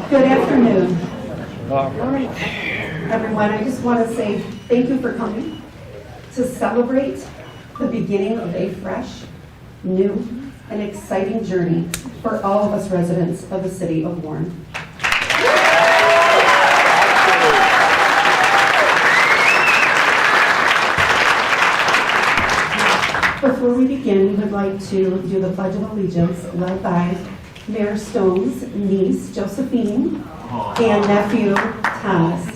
Good afternoon. All right. Everyone, I just want to say thank you for coming to celebrate the beginning of a fresh, new, and exciting journey for all of us residents of the city of Warren. Before we begin, we would like to do the Pledge of Allegiance led by Mayor Stone's niece, Josephine, and nephew, Thomas.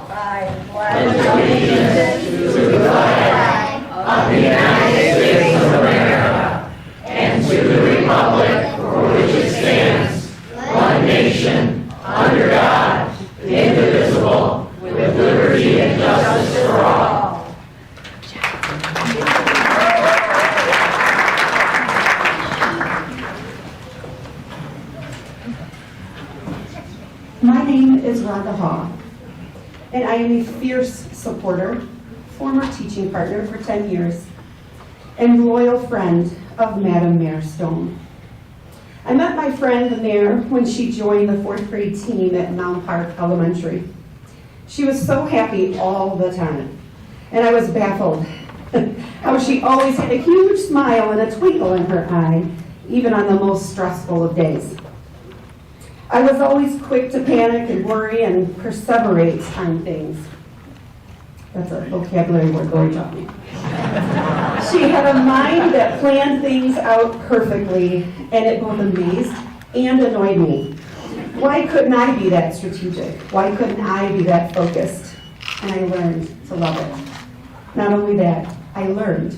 I pledge allegiance to the flag of the United States of America and to the republic for which it stands, one nation, under God, indivisible, with liberty and justice for all. My name is Rhonda Haw, and I am a fierce supporter, former teaching partner for 10 years, and loyal friend of Madam Mayor Stone. I met my friend, the mayor, when she joined the 4th grade team at Mound Park Elementary. She was so happy all the time, and I was baffled how she always had a huge smile and a twinkle in her eye, even on the most stressful of days. I was always quick to panic and worry and perseverate on things. That's a vocabulary word Lori taught me. She had a mind that planned things out perfectly, and it both amazed and annoyed me. Why couldn't I be that strategic? Why couldn't I be that focused? And I learned to love it. Not only that, I learned.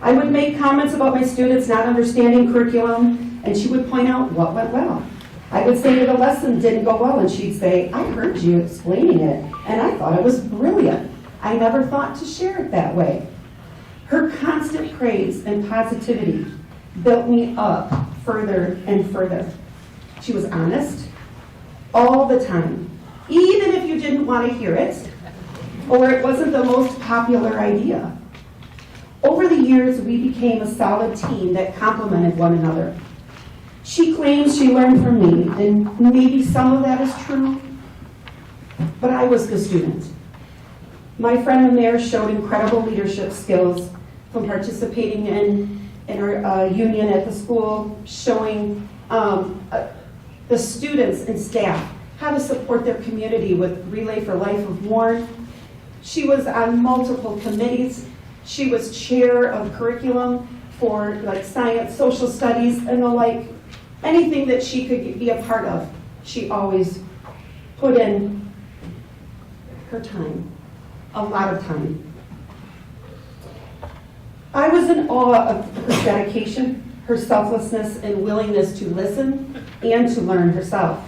I would make comments about my students not understanding curriculum, and she would point out what went well. I would say that a lesson didn't go well, and she'd say, I heard you explaining it, and I thought it was brilliant. I never thought to share it that way. Her constant praise and positivity built me up further and further. She was honest all the time, even if you didn't want to hear it, or it wasn't the most popular idea. Over the years, we became a solid team that complemented one another. She claims she learned from me, and maybe some of that is true, but I was the student. My friend the mayor showed incredible leadership skills from participating in our union at the school, showing the students and staff how to support their community with Relay for Life of Warren. She was on multiple committees. She was chair of curriculum for like science, social studies, and the like. Anything that she could be a part of, she always put in her time, a lot of time. I was in awe of her dedication, her selflessness, and willingness to listen and to learn herself.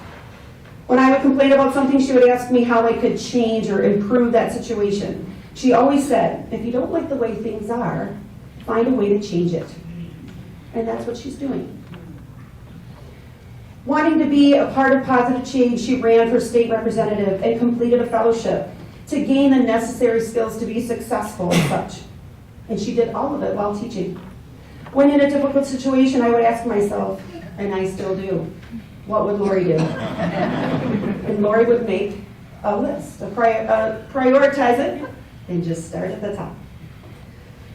When I would complain about something, she would ask me how I could change or improve that situation. She always said, if you don't like the way things are, find a way to change it. And that's what she's doing. Wanting to be a part of positive change, she ran for state representative and completed a fellowship to gain the necessary skills to be successful as such. And she did all of it while teaching. When in a difficult situation, I would ask myself, and I still do, what would Lori do? And Lori would make a list, prioritize it, and just start at the top.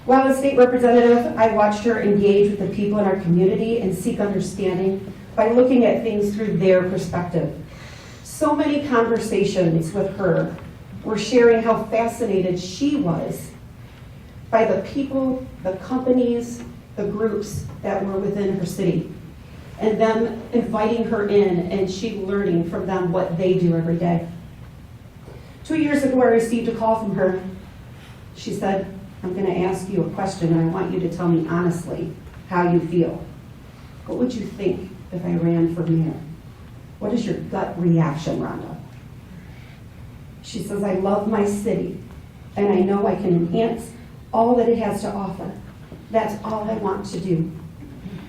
While a state representative, I watched her engage with the people in our community and seek understanding by looking at things through their perspective. So many conversations with her were sharing how fascinated she was by the people, the companies, the groups that were within her city, and them inviting her in and she learning from them what they do every day. 2 years ago, I received a call from her. She said, I'm going to ask you a question and I want you to tell me honestly how you feel. What would you think if I ran for mayor? What is your gut reaction, Rhonda? She says, I love my city, and I know I can enhance all that it has to offer. That's all I want to do.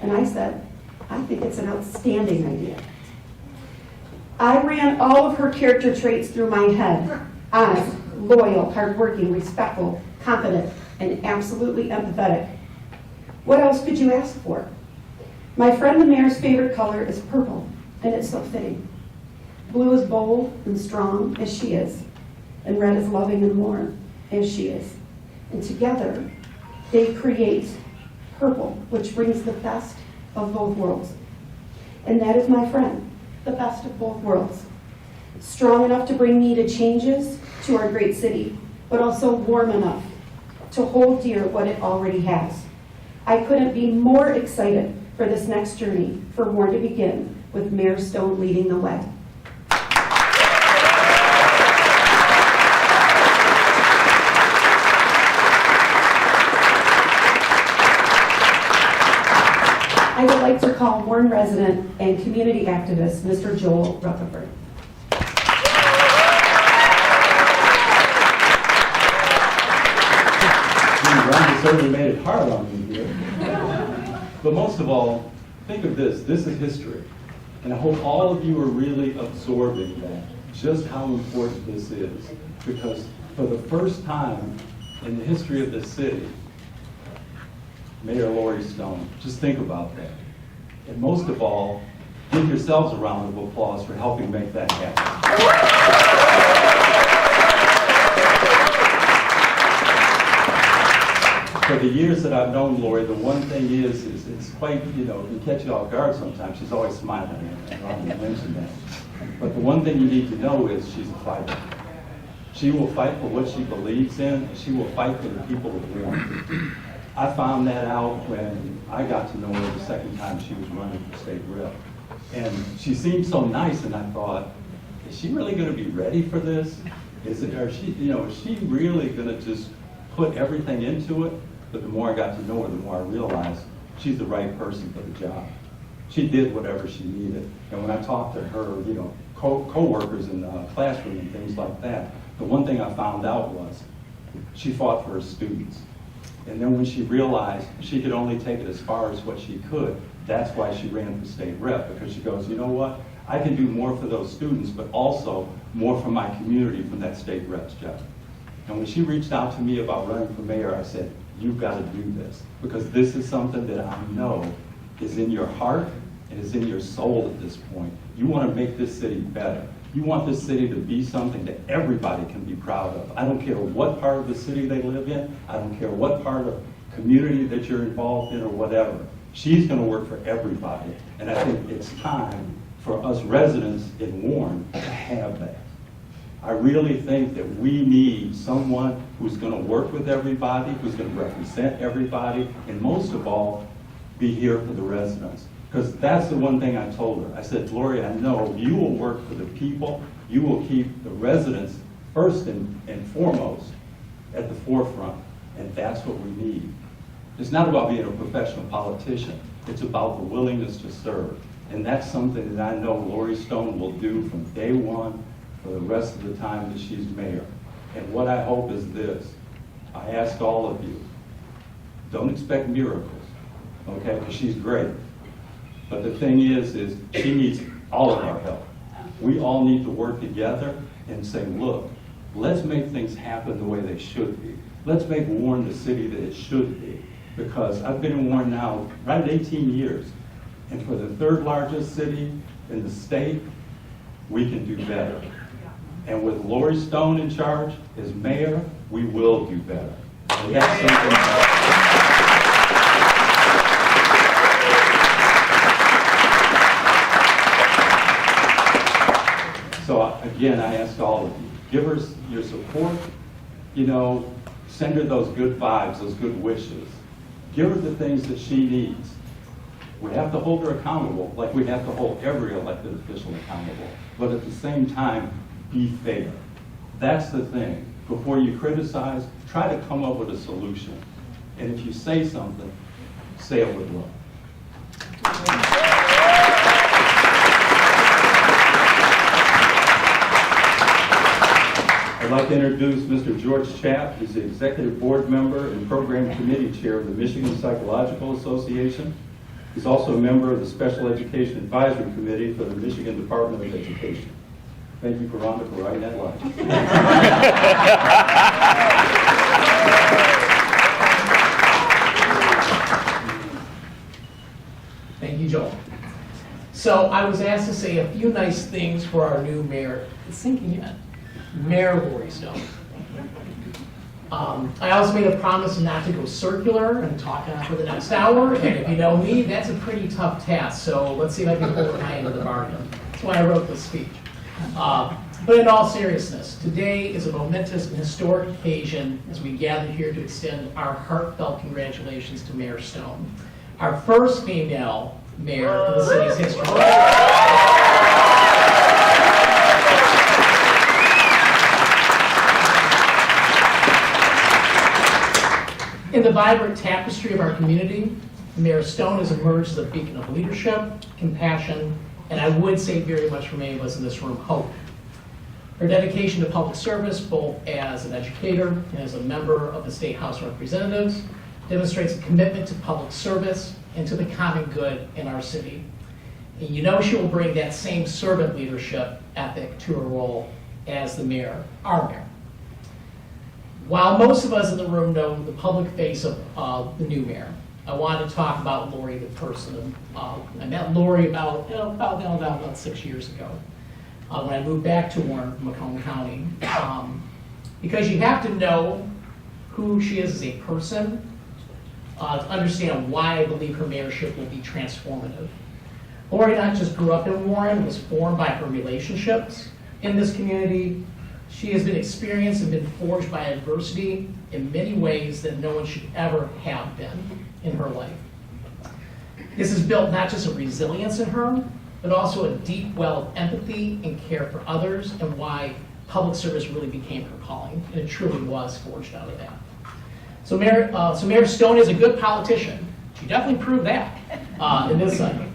And I said, I think it's an outstanding idea. I ran all of her character traits through my head. Honest, loyal, hardworking, respectful, confident, and absolutely empathetic. What else could you ask for? My friend the mayor's favorite color is purple, and it's so fitting. Blue is bold and strong, as she is, and red is loving and warm, as she is. And together, they create purple, which brings the best of both worlds. And that is my friend, the best of both worlds. Strong enough to bring needed changes to our great city, but also warm enough to hold dear what it already has. I couldn't be more excited for this next journey for Warren to begin with Mayor Stone leading the way. I would like to call Warren resident and community activist, Mr. Joel Rutherford. Ron certainly made it hard on me here. But most of all, think of this. This is history. And I hope all of you are really absorbing that, just how important this is. Because for the first time in the history of this city, Mayor Lori Stone, just think about that. And most of all, give yourselves a round of applause for helping make that happen. For the years that I've known Lori, the one thing is it's quite, you catch you off guard sometimes. She's always smiling, and Ron mentioned that. But the one thing you need to know is she's a fighter. She will fight for what she believes in, and she will fight for the people of Warren. I found that out when I got to know her the second time she was running for state rep. And she seemed so nice, and I thought, is she really going to be ready for this? Is she really going to just put everything into it? But the more I got to know her, the more I realized she's the right person for the job. She did whatever she needed. And when I talked to her, co-workers in the classroom and things like that, the one thing I found out was she fought for her students. And then when she realized she could only take it as far as what she could, that's why she ran for state rep, because she goes, you know what? I can do more for those students, but also more for my community from that state rep's job. And when she reached out to me about running for mayor, I said, you've got to do this, because this is something that I know is in your heart and is in your soul at this point. You want to make this city better. You want this city to be something that everybody can be proud of. I don't care what part of the city they live in. I don't care what part of community that you're involved in or whatever. She's going to work for everybody. And I think it's time for us residents in Warren to have that. I really think that we need someone who's going to work with everybody, who's going to represent everybody, and most of all, be here for the residents. Because that's the one thing I told her. I said, Lori, I know you will work for the people. You will keep the residents first and foremost at the forefront. And that's what we need. It's not about being a professional politician. It's about the willingness to serve. And that's something that I know Lori Stone will do from day one for the rest of the time that she's mayor. And what I hope is this. I ask all of you, don't expect miracles, okay? Because she's great. But the thing is she needs all of our help. We all need to work together and say, look, let's make things happen the way they should be. Let's make Warren the city that it should be. Because I've been in Warren now right at 18 years. And for the third largest city in the state, we can do better. And with Lori Stone in charge as mayor, we will do better. And that's something. So again, I ask all of you, give her your support, send her those good vibes, those good wishes. Give her the things that she needs. We have to hold her accountable, like we have to hold every elected official accountable. But at the same time, be fair. That's the thing. Before you criticize, try to come up with a solution. And if you say something, say it with love. I'd like to introduce Mr. George Chapp. He's the Executive Board Member and Program Committee Chair of the Michigan Psychological Association. He's also a member of the Special Education Advisory Committee for the Michigan Department of Education. Thank you, Rhonda, for writing that line. Thank you, Joel. So I was asked to say a few nice things for our new mayor. It's sinking in. Mayor Lori Stone. I also made a promise not to go circular and talk for the next hour. And if you know me, that's a pretty tough task. So let's see if I can hold my end of the bargain. That's why I wrote this speech. But in all seriousness, today is a momentous and historic occasion as we gather here to extend our heartfelt congratulations to Mayor Stone, our first female mayor in the city's history. In the vibrant tapestry of our community, Mayor Stone has emerged as a beacon of leadership, compassion, and I would say very much for many of us in this room, hope. Her dedication to public service, both as an educator and as a member of the State House of Representatives, demonstrates a commitment to public service and to the common good in our city. And you know she will bring that same servant leadership ethic to her role as the mayor, our mayor. While most of us in the room know the public face of the new mayor, I want to talk about Lori the person. I met Lori about 6 years ago when I moved back to Warren from Macomb County. Because you have to know who she is as a person to understand why I believe her mayorship will be transformative. Lori not just grew up in Warren, was formed by her relationships in this community. She has been experienced and been forged by adversity in many ways that no one should ever have been in her life. This has built not just a resilience in her, but also a deep well of empathy and care for others, and why public service really became her calling, and it truly was forged out of that. So Mayor Stone is a good politician. She definitely proved that in this cycle,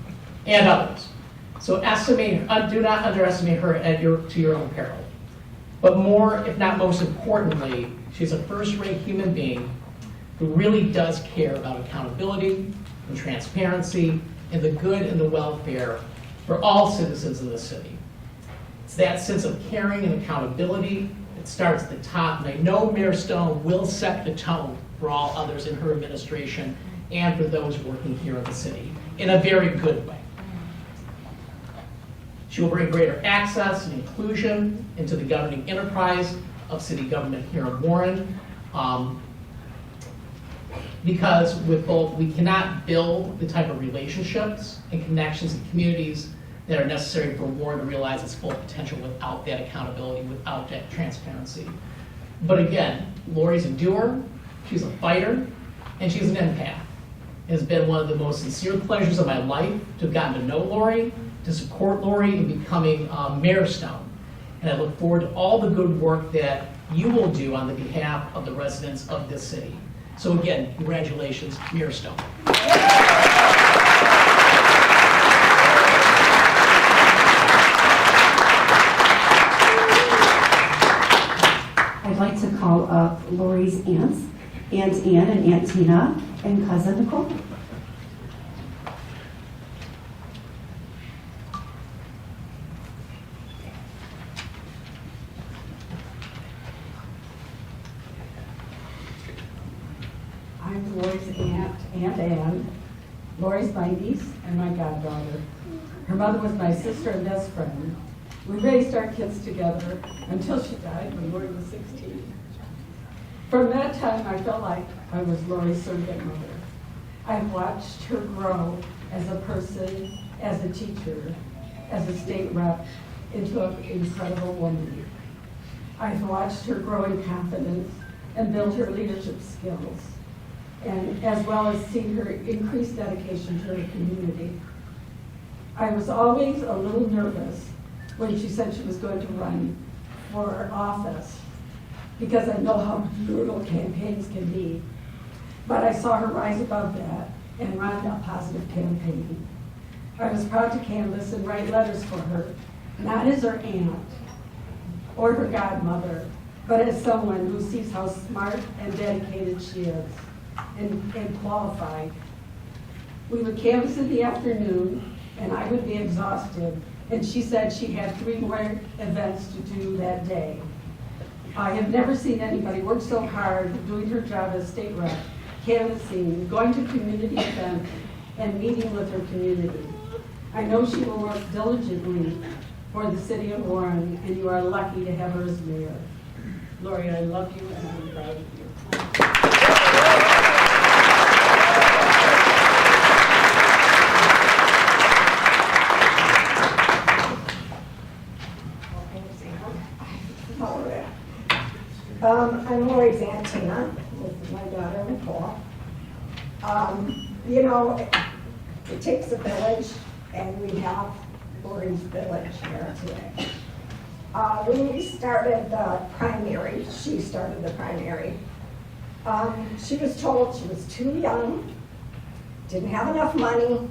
and others. So do not underestimate her to your own peril. But more, if not most importantly, she's a first-rate human being who really does care about accountability and transparency and the good and the welfare for all citizens in the city. It's that sense of caring and accountability that starts at the top, and I know Mayor Stone will set the tone for all others in her administration and for those working here in the city in a very good way. She will bring greater access and inclusion into the governing enterprise of city government here in Warren. Because with both, we cannot build the type of relationships and connections and communities that are necessary for Warren to realize its full potential without that accountability, without that transparency. But again, Lori's a doer, she's a fighter, and she's an empath. It has been one of the most sincere pleasures of my life to have gotten to know Lori, to support Lori in becoming Mayor Stone. And I look forward to all the good work that you will do on the behalf of the residents of this city. So again, congratulations, Mayor Stone. I'd like to call up Lori's aunts, Aunt Ann and Aunt Tina, and Cousin Nicole. I'm Lori's aunt, Aunt Ann. Lori's my niece and my goddaughter. Her mother was my sister and best friend. We raised our kids together until she died when Lori was 16. From that time, I felt like I was Lori's surrogate mother. I've watched her grow as a person, as a teacher, as a state rep, into an incredible woman. I've watched her grow in confidence and build her leadership skills, and as well as seen her increased dedication to her community. I was always a little nervous when she said she was going to run for office, because I know how brutal campaigns can be. But I saw her rise above that and run a positive campaign. I was proud to canvass and write letters for her, not as her aunt or her godmother, but as someone who sees how smart and dedicated she is and qualified. We would canvass in the afternoon, and I would be exhausted, and she said she had 3 more events to do that day. I have never seen anybody work so hard doing her job as state rep, canvassing, going to community events, and meeting with her community. I know she will work diligently for the city of Warren, and you are lucky to have her as mayor. Lori, I love you and I'm proud of you. I'm Lori's Aunt Tina, with my daughter Nicole. You know, it takes a village, and we have Lori's village here today. When we started the primary, she started the primary, she was told she was too young, didn't have enough money,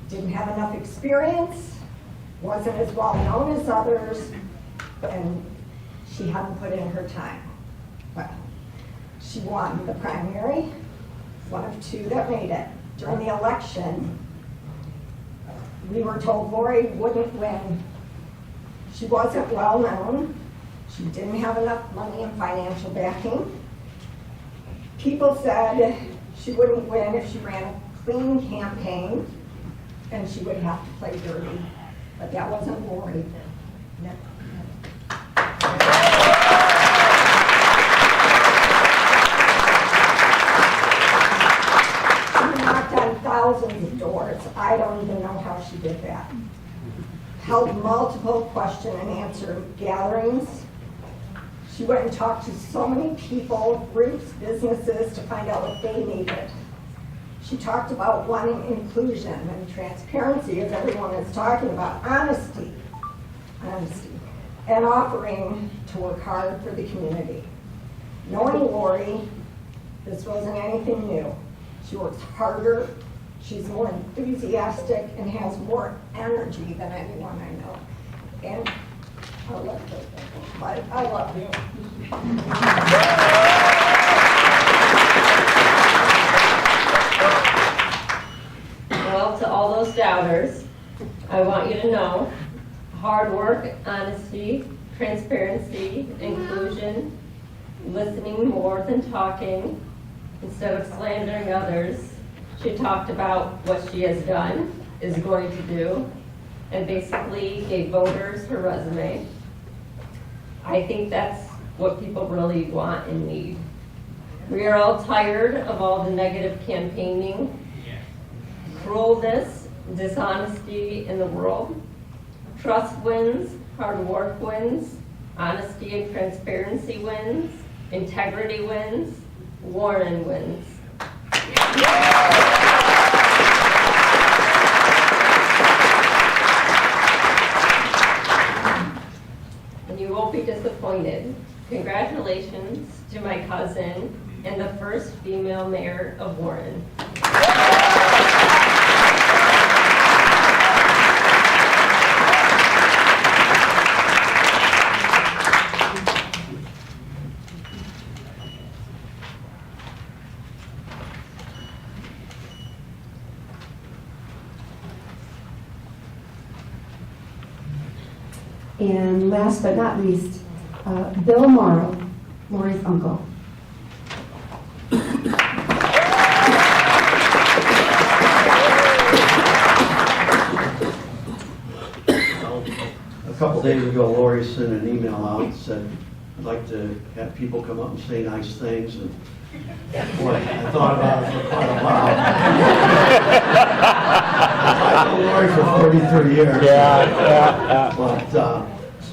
didn't have enough experience, wasn't as well known as others, and she hadn't put in her time. Well, she won the primary, one of two that made it. During the election, we were told Lori wouldn't win. She wasn't well known. She didn't have enough money and financial backing. People said she wouldn't win if she ran a clean campaign and she would have to play dirty. But that wasn't Lori. No. She knocked on thousands of doors. I don't even know how she did that. Held multiple question and answer gatherings. She went and talked to so many people, groups, businesses to find out what they needed. She talked about wanting inclusion and transparency, as everyone is talking about, honesty, and offering to work hard for the community. Knowing Lori, this wasn't anything new. She works harder, she's more enthusiastic, and has more energy than anyone I know. And I love her. I love you. Well, to all those doubters, I want you to know hard work, honesty, transparency, inclusion, listening more than talking, instead of slandering others. She talked about what she has done, is going to do, and basically gave voters her resume. I think that's what people really want and need. We are all tired of all the negative campaigning, cruelness, dishonesty in the world. Trust wins, hard work wins, honesty and transparency wins, integrity wins, Warren wins. And you won't be disappointed. Congratulations to my cousin and the first female mayor of Warren. And last but not least, Bill Morrow, Lori's uncle. A couple days ago, Lori sent an email out and said, I'd like to have people come up and say nice things. And boy, I thought about it for quite a while. I know Lori for 43 years. But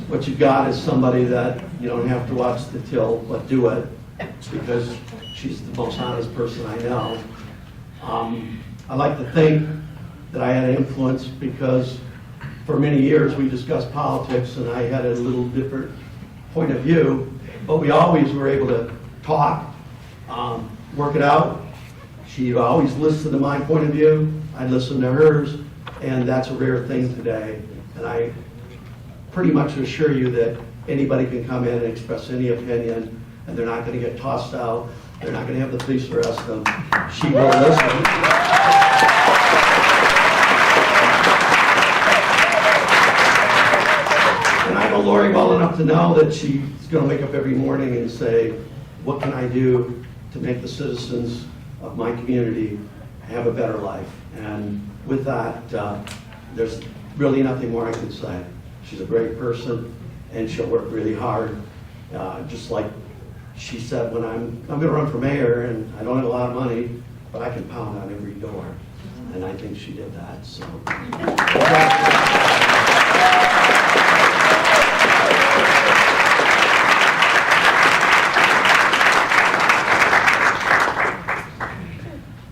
what you got is somebody that you don't have to watch the till, but do it, because she's the most honest person I know. I like to think that I had an influence because for many years we discussed politics and I had a little different point of view, but we always were able to talk, work it out. She always listened to my point of view, I listened to hers, and that's a rare thing today. And I pretty much assure you that anybody can come in and express any opinion, and they're not going to get tossed out. They're not going to have the police arrest them. She will listen. And I know Lori well enough to know that she's going to wake up every morning and say, what can I do to make the citizens of my community have a better life. And with that, there's really nothing more I can say. She's a great person, and she'll work really hard. Just like she said, when I'm going to run for mayor, and I don't have a lot of money, but I can pound on every door. And I think she did that, so.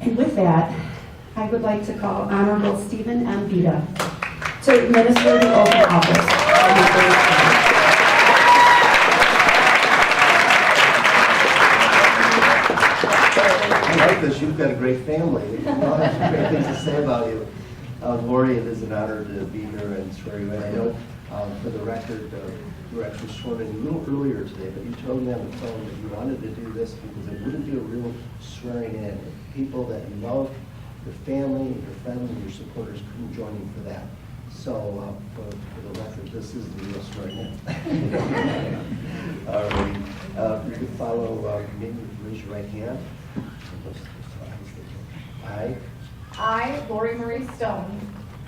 And with that, I would like to call Honorable Stephen M. Vita to administer the oath of office. I like this, you've got a great family. We all have some great things to say about you. Lori, it is an honor to be here and swear you in. I know, for the record, you were actually sworn in a little earlier today, but you told me on the phone that you wanted to do this because it wouldn't be a real swearing in. People that you love, your family, your friends, and your supporters couldn't join you for that. So, for the record, this is the real swearing in. All right. You can follow me, raise your right hand. I, Lori Marie Stone,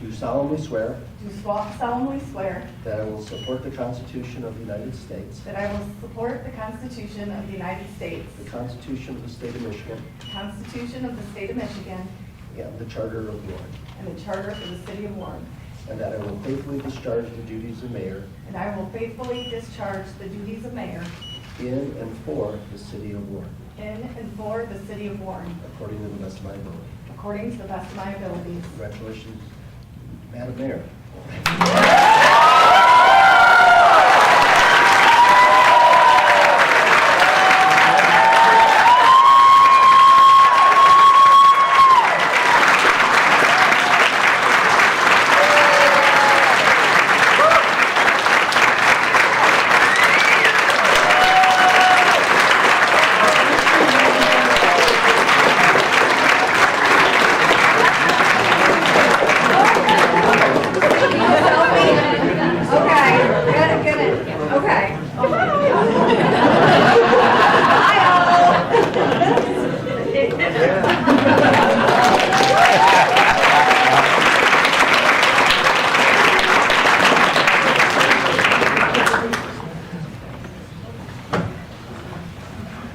Do solemnly swear do solemnly swear that I will support the Constitution of the United States, that I will support the Constitution of the United States, the Constitution of the State of Michigan, the Constitution of the State of Michigan, and the Charter of Warren, and the Charter for the City of Warren, and that I will faithfully discharge the duties of mayor and I will faithfully discharge the duties of mayor in and for the City of Warren, in and for the City of Warren, according to the best of my ability. according to the best of my abilities. Congratulations, Madam Mayor.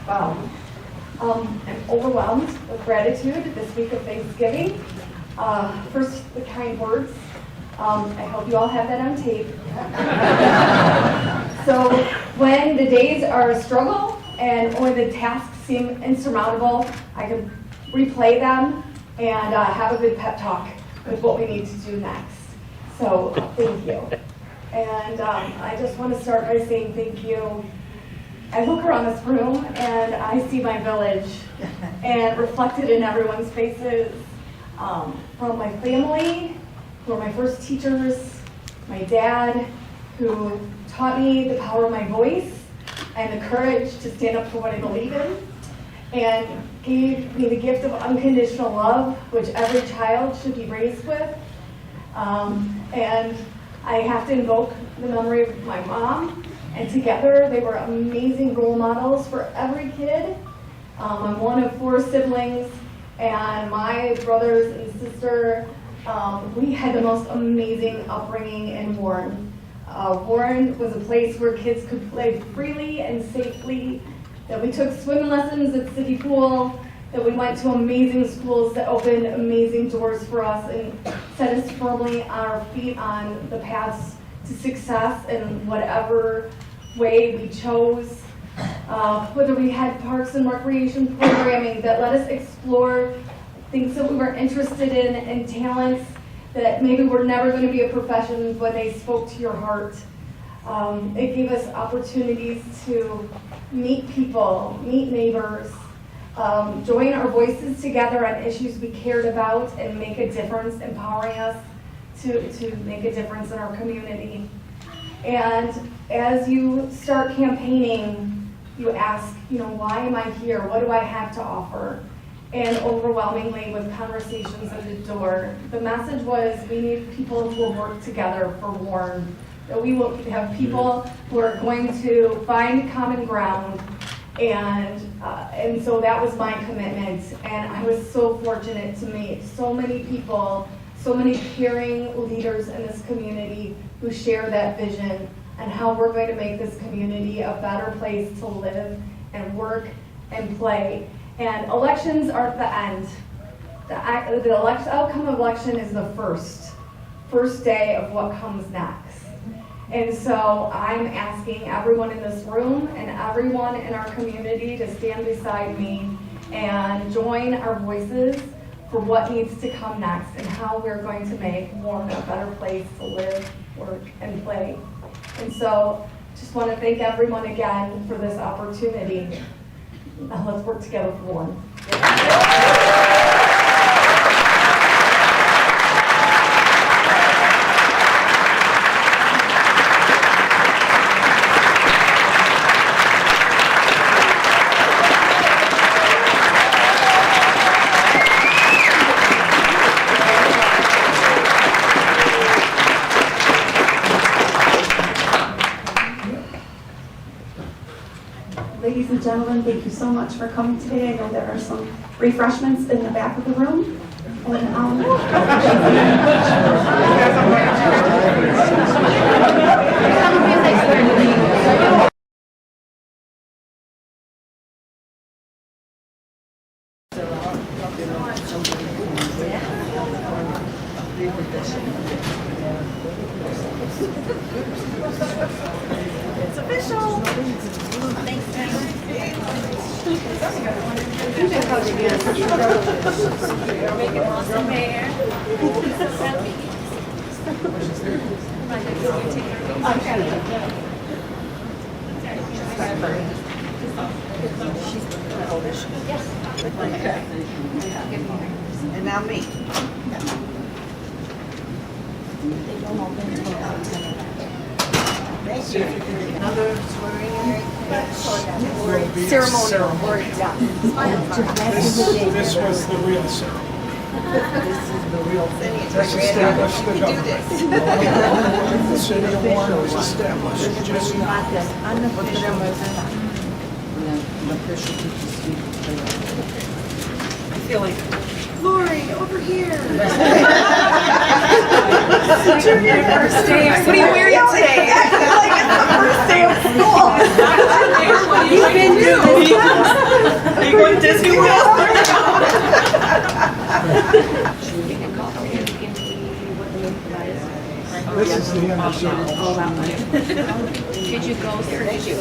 Wow. I'm overwhelmed with gratitude this week of Thanksgiving. First, the kind words. I hope you all have that on tape. So when the days are a struggle and when the tasks seem insurmountable, I can replay them and have a good pep talk with what we need to do next. So thank you. And I just want to start by saying thank you. I look around this room and I see my village and reflected in everyone's faces, from my family, who are my first teachers, my dad, who taught me the power of my voice and the courage to stand up for what I believe in, and gave me the gift of unconditional love, which every child should be raised with. And I have to invoke the memory of my mom, and together they were amazing role models for every kid. I'm one of 4 siblings, and my brothers and sister, we had the most amazing upbringing in Warren. Warren was a place where kids could play freely and safely, that we took swimming lessons at City Pool, that we went to amazing schools that opened amazing doors for us and set us firmly on our feet on the paths to success in whatever way we chose. Whether we had parks and recreation programming that let us explore things that we were interested in and talents that maybe were never going to be a profession, but they spoke to your heart. It gave us opportunities to meet people, meet neighbors, join our voices together on issues we cared about and make a difference, empowering us to make a difference in our community. And as you start campaigning, you ask, why am I here? What do I have to offer? And overwhelmingly, with conversations at the door, the message was we need people who will work together for Warren. That we will have people who are going to find common ground And so that was my commitment. And I was so fortunate to meet so many people, so many caring leaders in this community who share that vision and how we're going to make this community a better place to live and work and play. And elections aren't the end. The outcome of election is the first day of what comes next. And so I'm asking everyone in this room and everyone in our community to stand beside me and join our voices for what needs to come next and how we're going to make Warren a better place to live, work, and play. And so just want to thank everyone again for this opportunity. Now let's work together for Warren. Ladies and gentlemen, thank you so much for coming today. I know there are some refreshments in the back of the room. And, It's official. And now me. Another swearing in. Ceremonial. This was the real ceremony. This established the government. The city of Warren was established just now. I feel like, Lori, over here. Your first day of school. What are you wearing today? I feel like it's the first day of school. You've been through this. Are you going to Disney World? This is the end of the ceremony. Did you go there? Did you?